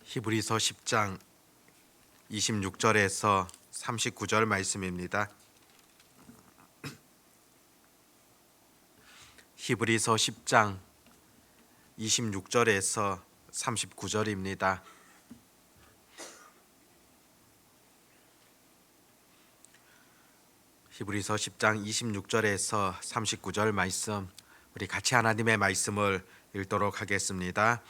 히브리서 10장 26절에서 39절 말씀입니다. 히브리서 10장 26절에서 39절입니다. 히브리서 10장 26절에서 39절 말씀, 우리 같이 하나님의 말씀을 읽도록 하겠습니다.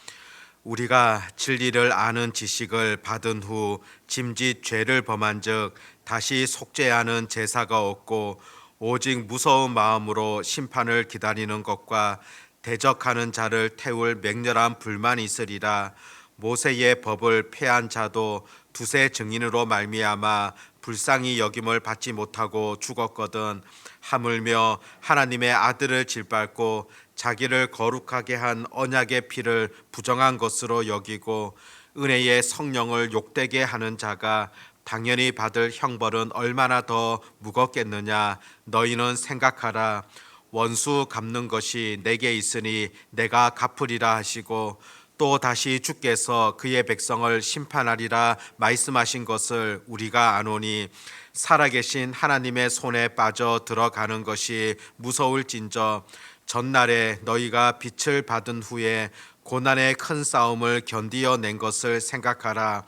우리가 진리를 아는 지식을 받은 후 짐짓 죄를 범한즉 다시 속죄하는 제사가 없고 오직 무서운 마음으로 심판을 기다리는 것과 대적하는 자를 태울 맹렬한 불만이 있으리라. 모세의 법을 폐한 자도 두세 증인으로 말미암아 불쌍히 여김을 받지 못하고 죽었거든. 하물며 하나님의 아들을 짓밟고 자기를 거룩하게 한 언약의 피를 부정한 것으로 여기고 은혜의 성령을 욕되게 하는 자가 당연히 받을 형벌은 얼마나 더 무겁겠느냐. 너희는 생각하라. 원수 갚는 것이 내게 있으니 내가 갚으리라 하시고 또 다시 주께서 그의 백성을 심판하리라 말씀하신 것을 우리가 아노니 살아계신 하나님의 손에 빠져 들어가는 것이 무서울진저 전날에 너희가 빛을 받은 후에 고난의 큰 싸움을 견디어낸 것을 생각하라.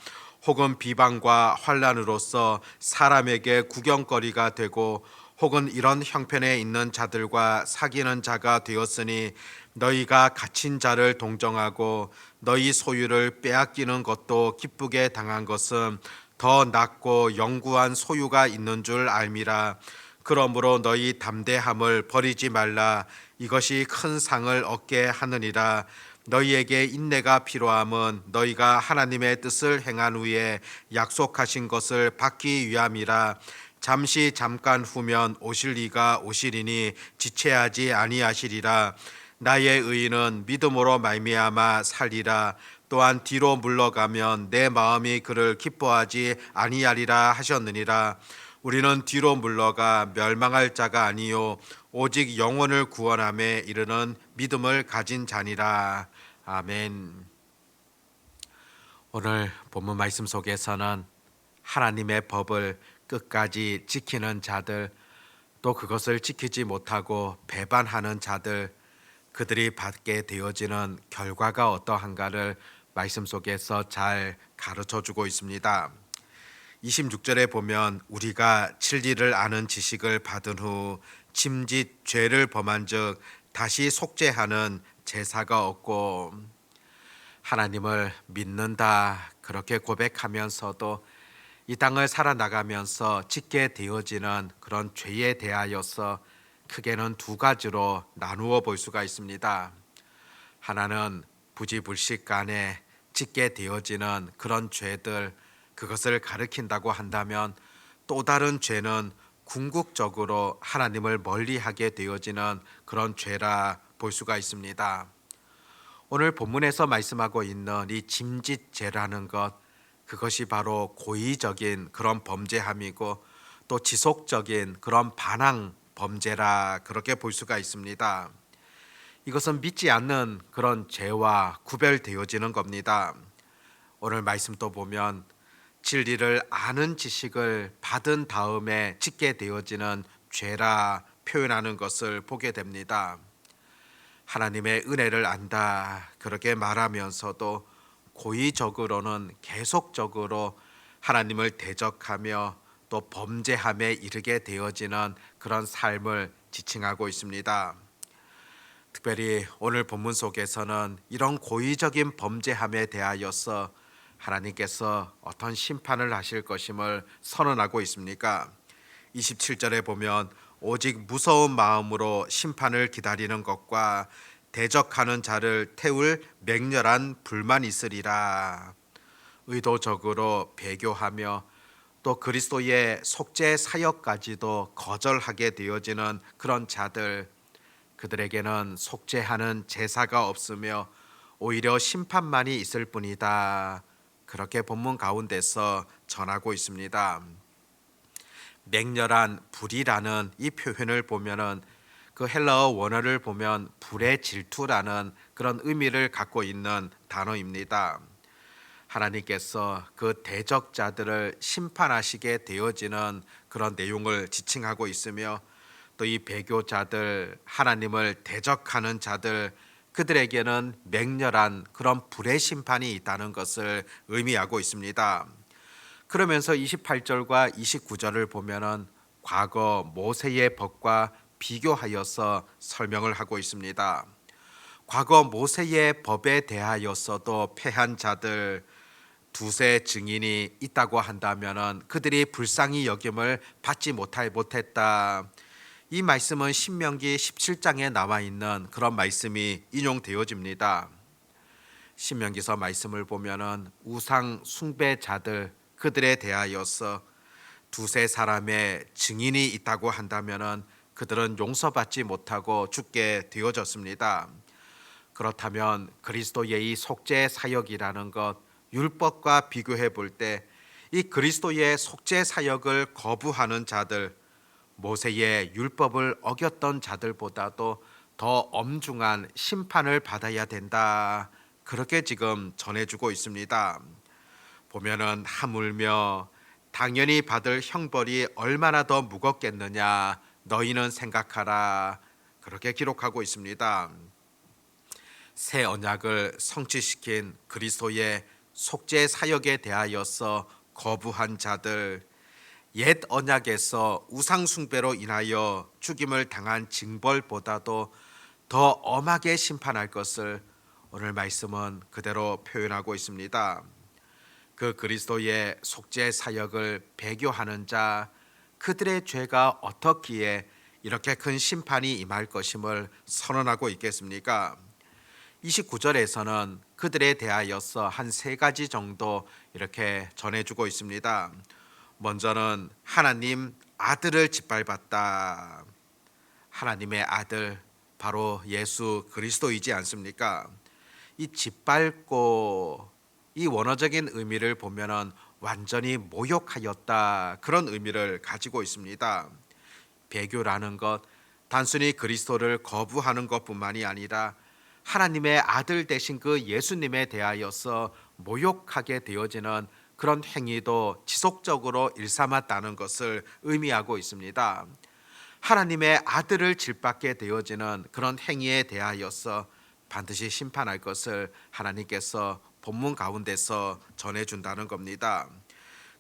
혹은 비방과 환난으로서 사람에게 구경거리가 되고 혹은 이런 형편에 있는 자들과 사귀는 자가 되었으니 너희가 갇힌 자를 동정하고 너희 소유를 빼앗기는 것도 기쁘게 당한 것은 더 낫고 영구한 소유가 있는 줄 알미라. 그러므로 너희 담대함을 버리지 말라. 이것이 큰 상을 얻게 하느니라. 너희에게 인내가 필요함은 너희가 하나님의 뜻을 행한 후에 약속하신 것을 받기 위함이라. 잠깐 후면 오실 이가 오시리니 지체하지 아니하시리라. 나의 의인은 믿음으로 말미암아 살리라. 또한 뒤로 물러가면 내 마음이 그를 기뻐하지 아니하리라 하셨느니라. 우리는 뒤로 물러가 멸망할 자가 아니요 오직 영혼을 구원함에 이르는 믿음을 가진 자니라. 아멘. 오늘 본문 말씀 속에서는 하나님의 법을 끝까지 지키는 자들, 또 그것을 지키지 못하고 배반하는 자들, 그들이 받게 되어지는 결과가 어떠한가를 말씀 속에서 잘 가르쳐 주고 있습니다. 26절에 보면 우리가 진리를 아는 지식을 받은 후 짐짓 죄를 범한즉 다시 속죄하는 제사가 없고, 하나님을 믿는다 그렇게 고백하면서도 이 땅을 살아나가면서 짓게 되어지는 그런 죄에 대하여서 크게는 두 가지로 나누어 볼 수가 있습니다. 하나는 부지불식간에 짓게 되어지는 그런 죄들, 그것을 가리킨다고 한다면, 또 다른 죄는 궁극적으로 하나님을 멀리하게 되어지는 그런 죄라 볼 수가 있습니다. 오늘 본문에서 말씀하고 있는 이 짐짓죄라는 것, 그것이 바로 고의적인 그런 범죄함이고 또 지속적인 그런 반항 범죄라 그렇게 볼 수가 있습니다. 이것은 믿지 않는 그런 죄와 구별되어지는 겁니다. 오늘 말씀 또 보면 진리를 아는 지식을 받은 다음에 짓게 되어지는 죄라 표현하는 것을 보게 됩니다. 하나님의 은혜를 안다 그렇게 말하면서도 고의적으로는 계속적으로 하나님을 대적하며 또 범죄함에 이르게 되어지는 그런 삶을 지칭하고 있습니다. 특별히 오늘 본문 속에서는 이런 고의적인 범죄함에 대하여서 하나님께서 어떤 심판을 하실 것임을 선언하고 있습니까? 27절에 보면 오직 무서운 마음으로 심판을 기다리는 것과 대적하는 자를 태울 맹렬한 불만이 있으리라. 의도적으로 배교하며 또 그리스도의 속죄 사역까지도 거절하게 되어지는 그런 자들, 그들에게는 속죄하는 제사가 없으며 오히려 심판만이 있을 뿐이다. 그렇게 본문 가운데서 전하고 있습니다. 맹렬한 불이라는 이 표현을 보면은 그 헬라어 원어를 보면 불의 질투라는 그런 의미를 갖고 있는 단어입니다. 하나님께서 그 대적자들을 심판하시게 되어지는 그런 내용을 지칭하고 있으며, 또 이 배교자들, 하나님을 대적하는 자들, 그들에게는 맹렬한 그런 불의 심판이 있다는 것을 의미하고 있습니다. 그러면서 28절과 29절을 보면은 과거 모세의 법과 비교하여서 설명을 하고 있습니다. 과거 모세의 법에 대하여서도 패한 자들 두세 증인이 있다고 한다면은 그들이 불쌍히 여김을 받지 못했다. 이 말씀은 신명기 17장에 나와 있는 그런 말씀이 인용되어집니다. 신명기서 말씀을 보면은 우상 숭배자들 그들에 대하여서 두세 사람의 증인이 있다고 한다면은 그들은 용서받지 못하고 죽게 되어졌습니다. 그렇다면 그리스도의 이 속죄 사역이라는 것, 율법과 비교해 볼 때 이 그리스도의 속죄 사역을 거부하는 자들, 모세의 율법을 어겼던 자들보다도 더 엄중한 심판을 받아야 된다. 그렇게 지금 전해주고 있습니다. 보면은 하물며 당연히 받을 형벌이 얼마나 더 무겁겠느냐 너희는 생각하라. 그렇게 기록하고 있습니다. 새 언약을 성취시킨 그리스도의 속죄 사역에 대하여서 거부한 자들, 옛 언약에서 우상 숭배로 인하여 죽임을 당한 징벌보다도 더 엄하게 심판할 것을 오늘 말씀은 그대로 표현하고 있습니다. 그 그리스도의 속죄 사역을 배교하는 자, 그들의 죄가 어떻기에 이렇게 큰 심판이 임할 것임을 선언하고 있겠습니까? 29절에서는 그들에 대하여서 한 세 가지 정도 이렇게 전해주고 있습니다. 먼저는 하나님 아들을 짓밟았다. 하나님의 아들 바로 예수 그리스도이지 않습니까? 이 짓밟고 이 원어적인 의미를 보면은 완전히 모욕하였다, 그런 의미를 가지고 있습니다. 배교라는 것, 단순히 그리스도를 거부하는 것뿐만이 아니라 하나님의 아들 되신 그 예수님에 대하여서 모욕하게 되어지는 그런 행위도 지속적으로 일삼았다는 것을 의미하고 있습니다. 하나님의 아들을 짓밟게 되어지는 그런 행위에 대하여서 반드시 심판할 것을 하나님께서 본문 가운데서 전해준다는 겁니다.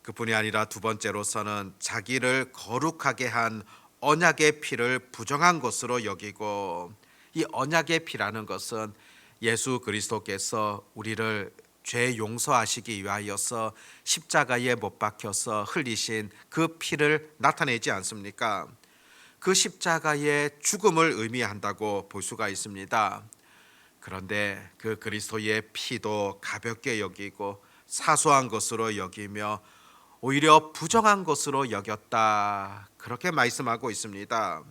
그뿐이 아니라 두 번째로서는 자기를 거룩하게 한 언약의 피를 부정한 것으로 여기고, 이 언약의 피라는 것은 예수 그리스도께서 우리를 죄 용서하시기 위하여서 십자가에 못 박혀서 흘리신 그 피를 나타내지 않습니까? 그 십자가의 죽음을 의미한다고 볼 수가 있습니다. 그런데 그 그리스도의 피도 가볍게 여기고 사소한 것으로 여기며 오히려 부정한 것으로 여겼다, 그렇게 말씀하고 있습니다.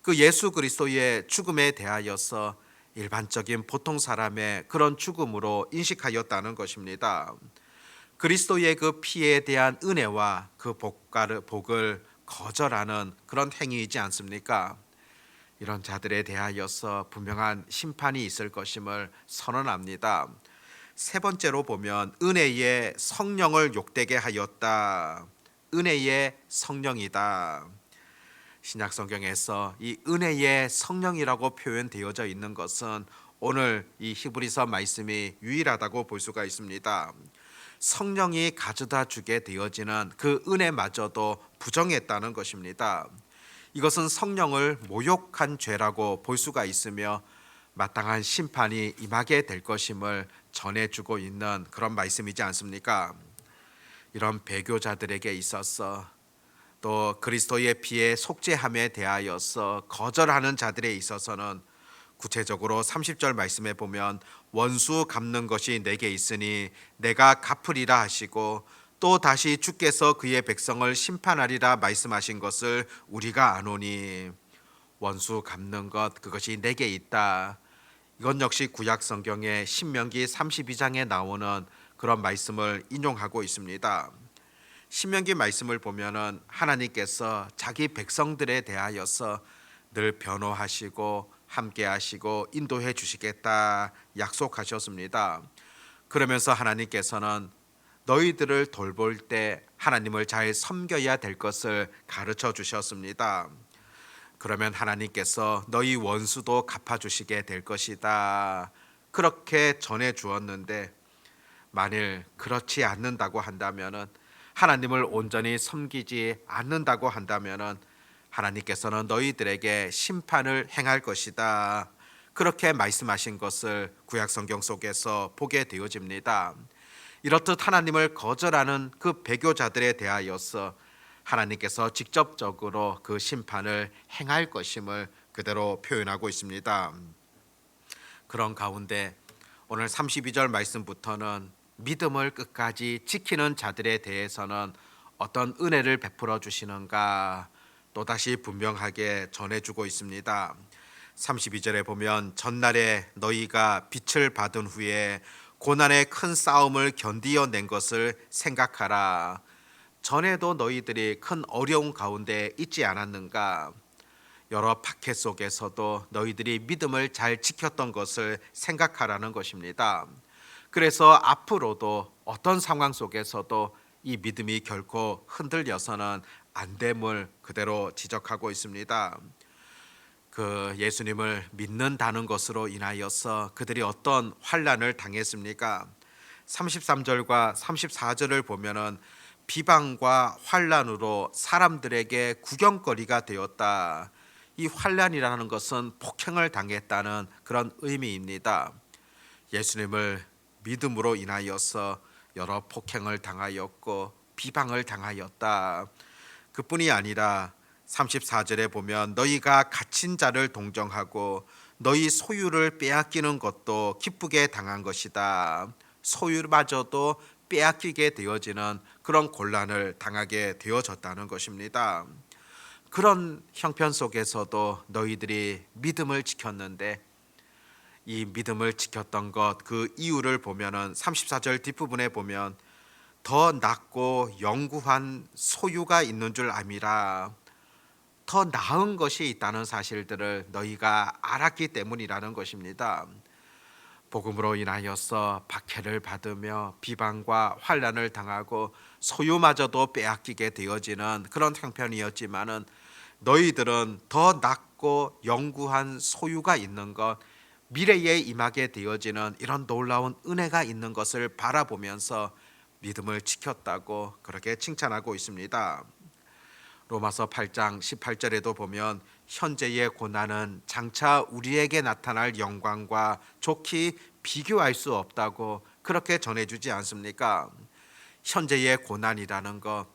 그 예수 그리스도의 죽음에 대하여서 일반적인 보통 사람의 그런 죽음으로 인식하였다는 것입니다. 그리스도의 그 피에 대한 은혜와 그 복을 거절하는 그런 행위이지 않습니까? 이런 자들에 대하여서 분명한 심판이 있을 것임을 선언합니다. 세 번째로 보면 은혜의 성령을 욕되게 하였다. 은혜의 성령이다. 신약 성경에서 이 은혜의 성령이라고 표현되어져 있는 것은 오늘 이 히브리서 말씀이 유일하다고 볼 수가 있습니다. 성령이 가져다 주게 되어지는 그 은혜마저도 부정했다는 것입니다. 이것은 성령을 모욕한 죄라고 볼 수가 있으며 마땅한 심판이 임하게 될 것임을 전해주고 있는 그런 말씀이지 않습니까? 이런 배교자들에게 있어서 또 그리스도의 피에 속죄함에 대하여서 거절하는 자들에 있어서는 구체적으로 30절 말씀에 보면 원수 갚는 것이 내게 있으니 내가 갚으리라 하시고, 또 다시 주께서 그의 백성을 심판하리라 말씀하신 것을 우리가 아노니, 원수 갚는 것, 그것이 내게 있다. 이건 역시 구약 성경의 신명기 32장에 나오는 그런 말씀을 인용하고 있습니다. 신명기 말씀을 보면은 하나님께서 자기 백성들에 대하여서 늘 변호하시고 함께 하시고 인도해 주시겠다 약속하셨습니다. 그러면서 하나님께서는 너희들을 돌볼 때 하나님을 잘 섬겨야 될 것을 가르쳐 주셨습니다. 그러면 하나님께서 너희 원수도 갚아주시게 될 것이다. 그렇게 전해 주었는데 만일 그렇지 않는다고 한다면은 하나님을 온전히 섬기지 않는다고 한다면은 하나님께서는 너희들에게 심판을 행할 것이다. 그렇게 말씀하신 것을 구약 성경 속에서 보게 되어집니다. 이렇듯 하나님을 거절하는 그 배교자들에 대하여서 하나님께서 직접적으로 그 심판을 행할 것임을 그대로 표현하고 있습니다. 그런 가운데 오늘 32절 말씀부터는 믿음을 끝까지 지키는 자들에 대해서는 어떤 은혜를 베풀어 주시는가 또다시 분명하게 전해주고 있습니다. 32절에 보면 전날에 너희가 빛을 받은 후에 고난의 큰 싸움을 견디어낸 것을 생각하라. 전에도 너희들이 큰 어려움 가운데 있지 않았는가? 여러 박해 속에서도 너희들이 믿음을 잘 지켰던 것을 생각하라는 것입니다. 그래서 앞으로도 어떤 상황 속에서도 이 믿음이 결코 흔들려서는 안 됨을 그대로 지적하고 있습니다. 그 예수님을 믿는다는 것으로 인하여서 그들이 어떤 환난을 당했습니까? 33절과 34절을 보면은 비방과 환난으로 사람들에게 구경거리가 되었다. 이 환난이라는 것은 폭행을 당했다는 그런 의미입니다. 예수님을 믿음으로 인하여서 여러 폭행을 당하였고 비방을 당하였다. 그뿐이 아니라 34절에 보면 너희가 갇힌 자를 동정하고 너희 소유를 빼앗기는 것도 기쁘게 당한 것이다. 소유마저도 빼앗기게 되어지는 그런 곤란을 당하게 되어졌다는 것입니다. 그런 형편 속에서도 너희들이 믿음을 지켰는데 이 믿음을 지켰던 것 그 이유를 보면은 34절 뒷부분에 보면 더 낫고 영구한 소유가 있는 줄 암이라. 더 나은 것이 있다는 사실들을 너희가 알았기 때문이라는 것입니다. 복음으로 인하여서 박해를 받으며 비방과 환난을 당하고 소유마저도 빼앗기게 되어지는 그런 형편이었지만은 너희들은 더 낫고 영구한 소유가 있는 것, 미래에 임하게 되어지는 이런 놀라운 은혜가 있는 것을 바라보면서 믿음을 지켰다고 그렇게 칭찬하고 있습니다. 로마서 8장 18절에도 보면 현재의 고난은 장차 우리에게 나타날 영광과 좋게 비교할 수 없다고 그렇게 전해주지 않습니까? 현재의 고난이라는 것,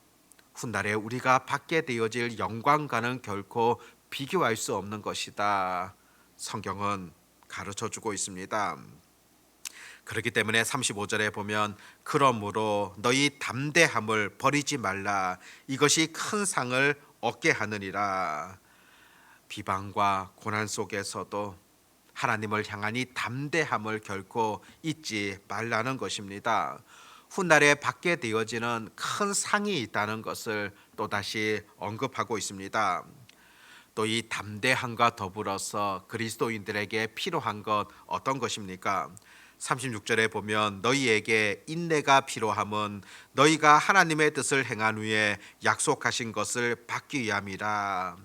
훗날에 우리가 받게 되어질 영광과는 결코 비교할 수 없는 것이다. 성경은 가르쳐주고 있습니다. 그렇기 때문에 35절에 보면 그러므로 너희 담대함을 버리지 말라. 이것이 큰 상을 얻게 하느니라. 비방과 고난 속에서도 하나님을 향한 이 담대함을 결코 잊지 말라는 것입니다. 훗날에 받게 되어지는 큰 상이 있다는 것을 또다시 언급하고 있습니다. 또 이 담대함과 더불어서 그리스도인들에게 필요한 것 어떤 것입니까? 36절에 보면 너희에게 인내가 필요함은 너희가 하나님의 뜻을 행한 후에 약속하신 것을 받기 위함이라.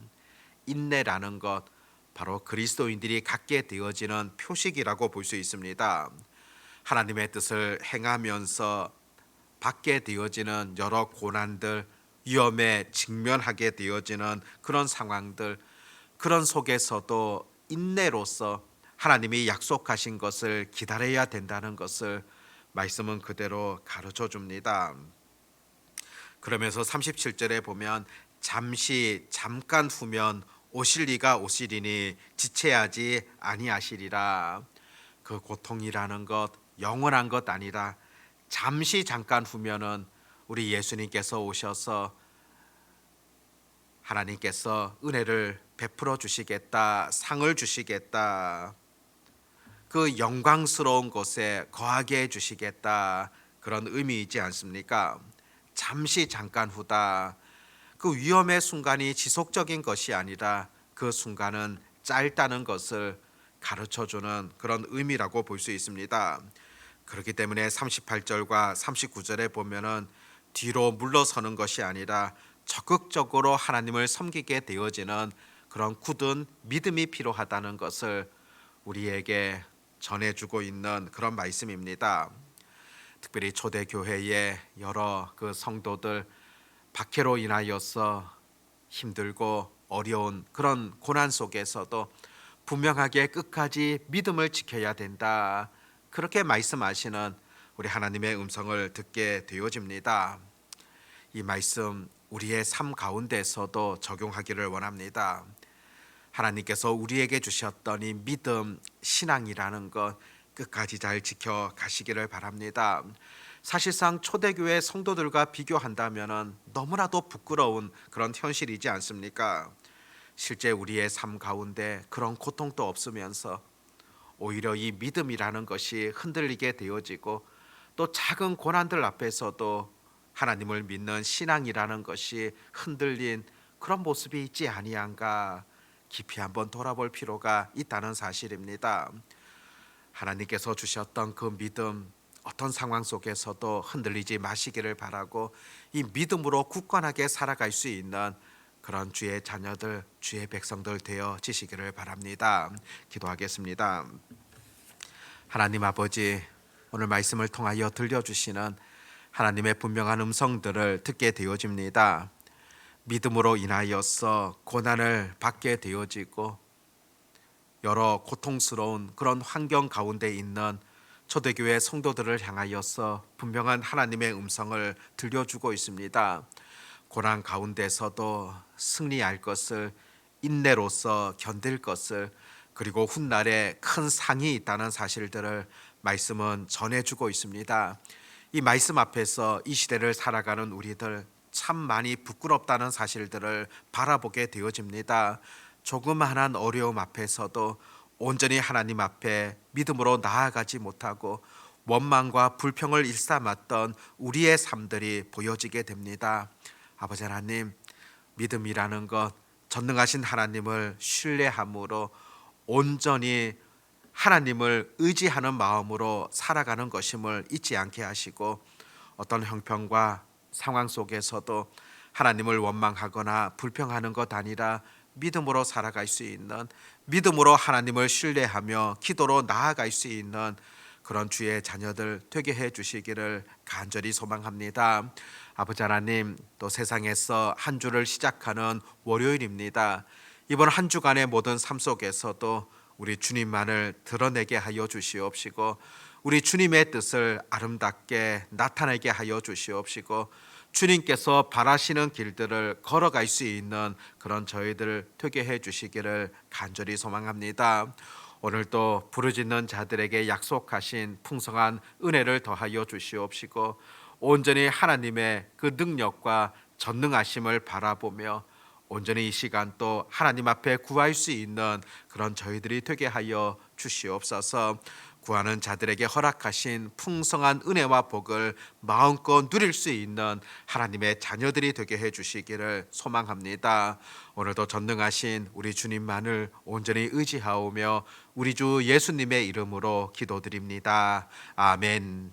인내라는 것 바로 그리스도인들이 갖게 되어지는 표식이라고 볼 수 있습니다. 하나님의 뜻을 행하면서 받게 되어지는 여러 고난들, 위험에 직면하게 되어지는 그런 상황들, 그런 속에서도 인내로서 하나님이 약속하신 것을 기다려야 된다는 것을 말씀은 그대로 가르쳐 줍니다. 그러면서 37절에 보면 잠깐 후면 오실 이가 오시리니 지체하지 아니하시리라. 그 고통이라는 것 영원한 것 아니라 잠깐 후면은 우리 예수님께서 오셔서 하나님께서 은혜를 베풀어 주시겠다, 상을 주시겠다, 그 영광스러운 곳에 거하게 해 주시겠다, 그런 의미이지 않습니까? 잠깐 후다. 그 위험의 순간이 지속적인 것이 아니라 그 순간은 짧다는 것을 가르쳐주는 그런 의미라고 볼 수 있습니다. 그렇기 때문에 38절과 39절에 보면은 뒤로 물러서는 것이 아니라 적극적으로 하나님을 섬기게 되어지는 그런 굳은 믿음이 필요하다는 것을 우리에게 전해주고 있는 그런 말씀입니다. 특별히 초대교회의 여러 그 성도들 박해로 인하여서 힘들고 어려운 그런 고난 속에서도 분명하게 끝까지 믿음을 지켜야 된다. 그렇게 말씀하시는 우리 하나님의 음성을 듣게 되어집니다. 이 말씀 우리의 삶 가운데서도 적용하기를 원합니다. 하나님께서 우리에게 주셨던 이 믿음, 신앙이라는 것 끝까지 잘 지켜 가시기를 바랍니다. 사실상 초대교회 성도들과 비교한다면 너무나도 부끄러운 그런 현실이지 않습니까? 실제 우리의 삶 가운데 그런 고통도 없으면서 오히려 이 믿음이라는 것이 흔들리게 되어지고 또 작은 고난들 앞에서도 하나님을 믿는 신앙이라는 것이 흔들린 그런 모습이 있지 아니한가 깊이 한번 돌아볼 필요가 있다는 사실입니다. 하나님께서 주셨던 그 믿음 어떤 상황 속에서도 흔들리지 마시기를 바라고 이 믿음으로 굳건하게 살아갈 수 있는 그런 주의 자녀들, 주의 백성들 되어지시기를 바랍니다. 기도하겠습니다. 하나님 아버지, 오늘 말씀을 통하여 들려주시는 하나님의 분명한 음성들을 듣게 되어집니다. 믿음으로 인하여서 고난을 받게 되어지고 여러 고통스러운 그런 환경 가운데 있는 초대교회 성도들을 향하여서 분명한 하나님의 음성을 들려주고 있습니다. 고난 가운데서도 승리할 것을, 인내로서 견딜 것을, 그리고 훗날에 큰 상이 있다는 사실들을 말씀은 전해주고 있습니다. 이 말씀 앞에서 이 시대를 살아가는 우리들 참 많이 부끄럽다는 사실들을 바라보게 되어집니다. 조그마한 어려움 앞에서도 온전히 하나님 앞에 믿음으로 나아가지 못하고 원망과 불평을 일삼았던 우리의 삶들이 보여지게 됩니다. 아버지 하나님, 믿음이라는 것, 전능하신 하나님을 신뢰함으로 온전히 하나님을 의지하는 마음으로 살아가는 것임을 잊지 않게 하시고 어떤 형편과 상황 속에서도 하나님을 원망하거나 불평하는 것 아니라 믿음으로 살아갈 수 있는, 믿음으로 하나님을 신뢰하며 기도로 나아갈 수 있는 그런 주의 자녀들 되게 해 주시기를 간절히 소망합니다. 아버지 하나님, 또 세상에서 한 주를 시작하는 월요일입니다. 이번 한 주간의 모든 삶 속에서도 우리 주님만을 드러내게 하여 주시옵시고 우리 주님의 뜻을 아름답게 나타내게 하여 주시옵시고 주님께서 바라시는 길들을 걸어갈 수 있는 그런 저희들 되게 해 주시기를 간절히 소망합니다. 오늘도 부르짖는 자들에게 약속하신 풍성한 은혜를 더하여 주시옵시고 온전히 하나님의 그 능력과 전능하심을 바라보며 온전히 이 시간 또 하나님 앞에 구할 수 있는 그런 저희들이 되게 하여 주시옵소서. 구하는 자들에게 허락하신 풍성한 은혜와 복을 마음껏 누릴 수 있는 하나님의 자녀들이 되게 해 주시기를 소망합니다. 오늘도 전능하신 우리 주님만을 온전히 의지하오며 우리 주 예수님의 이름으로 기도드립니다. 아멘.